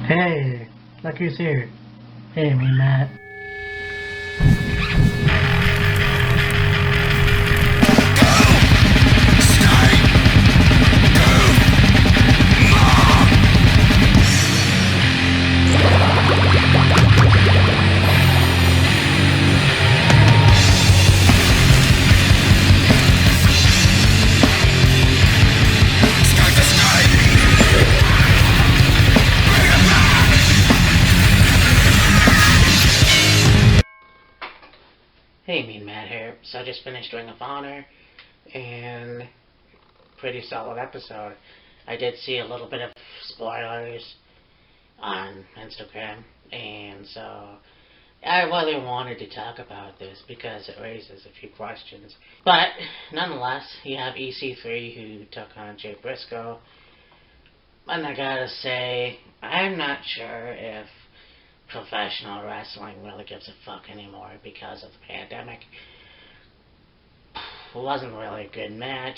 Hey, look who's here. Hey, me, Matt. Hey, me and Matt here. So I just finished Ring of Honor, and pretty solid episode. I did see a little bit of spoilers on Instagram, and so I really wanted to talk about this because it raises a few questions. But nonetheless, you have EC3 who took on Jay Briscoe, and I gotta say, I'm not sure if professional wrestling really gives a fuck anymore because of the pandemic. It wasn't really a good match.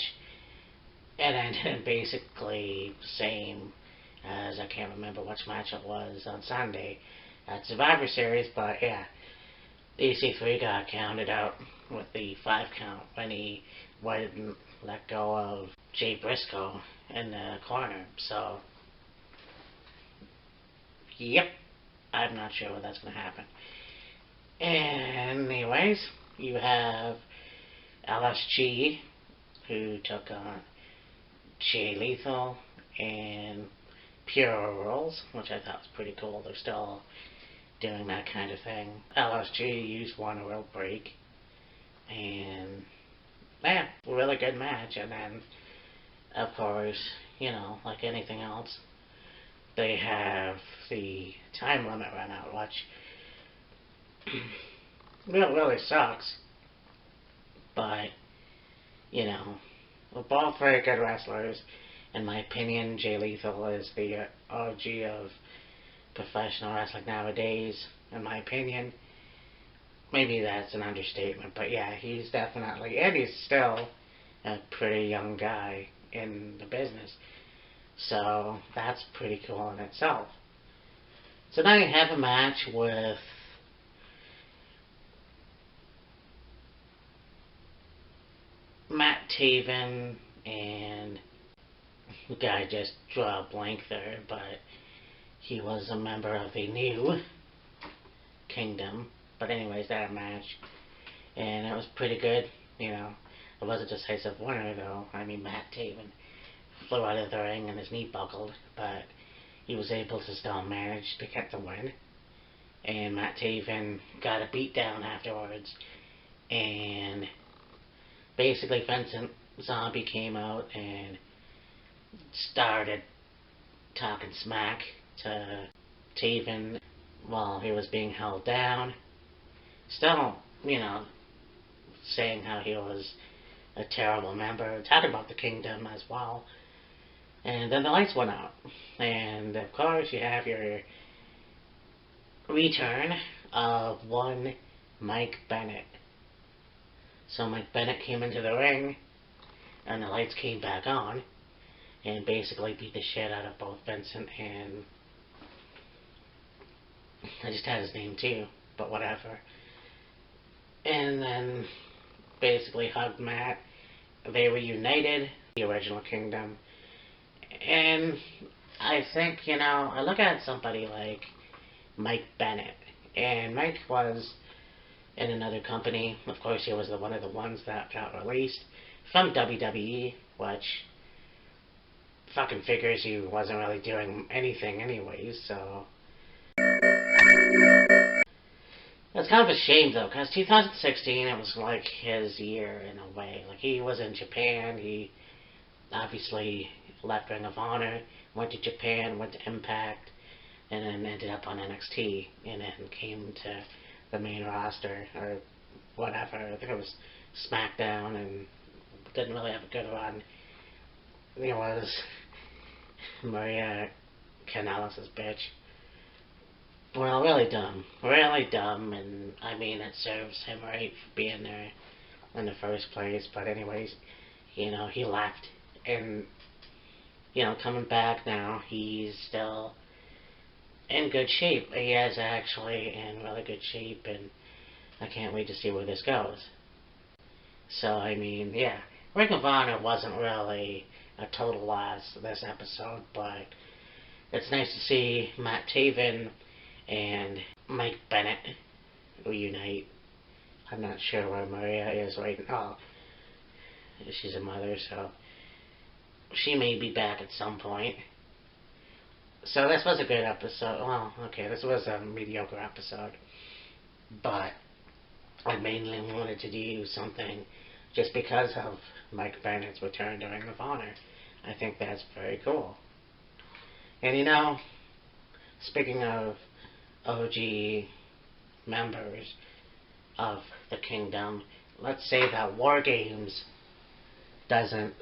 It ended basically the same as, I can't remember which match it was on Sunday at Survivor Series, but yeah, EC3 got counted out with the 5 count when he wouldn't let go of Jay Briscoe in the corner. So, yep, I'm not sure what that's going to happen. Anyways, you have LSG, who took on Jay Lethal and Pure Rules, which I thought was pretty cool. They're still doing that kind of thing. LSG used one real break, and yeah, really good match. And then, of course, you know, like anything else, they have the time limit run out, which really sucks. But, you know, we're both very good wrestlers. In my opinion, Jay Lethal is the OG of professional wrestling nowadays. In my opinion, maybe that's an understatement, but yeah, he's definitely, and he's still a pretty young guy in the business. So that's pretty cool in itself. So now you have a match with Matt Taven and the guy just drew a blank there, but he was a member of the new Kingdom. But anyways, that match, and it was pretty good. You know, it was a decisive winner though. I mean, Matt Taven flew out of the ring and his knee buckled, but he was able to still manage to get the win. And Matt Taven got a beat down afterwards, and basically Vincent Zombie came out and started talking smack to Taven while he was being held down. Still, you know, saying how he was a terrible member, talking about the Kingdom as well. And then the lights went out. And of course, you have your return of one Mike Bennet. So Mike Bennet came into the ring, and the lights came back on, and basically beat the shit out of both Vincent and, I just had his name too, but whatever. And then basically hugged Matt. They were united, the original Kingdom. And I think, you know, I look at somebody like Mike Bennet, and Mike was in another company. Of course, he was one of the ones that got released from WWE, which fucking figures he wasn't really doing anything anyways, so it's kind of a shame though, because 2016, it was like his year in a way. Like, he was in Japan, he obviously left Ring of Honor, went to Japan, went to Impact, and then ended up on NXT, and then came to the main roster, or whatever. I think it was SmackDown, and didn't really have a good run. It was Maria Kanellis' bitch. Well, really dumb, and I mean, it serves him right for being there in the first place. But anyways, you know, he left, and you know, coming back now, he's still in good shape. He is actually in really good shape, and I can't wait to see where this goes. So, I mean, yeah. Ring of Honor wasn't really a total loss this episode, but it's nice to see Matt Taven and Mike Bennet reunite. I'm not sure where Maria is right now. She's a mother, so she may be back at some point. So this was a good episode. Well, okay, this was a mediocre episode. But I mainly wanted to do something just because of Mike Bennett's return to Ring of Honor. I think that's very cool. And you know, speaking of OG members of the Kingdom, let's say that War Games doesn't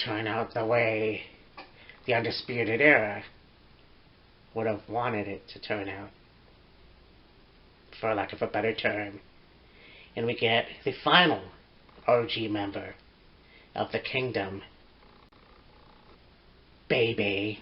turn out the way the Undisputed Era would have wanted it to turn out, for lack of a better term. And we get the final OG member of the Kingdom, baby.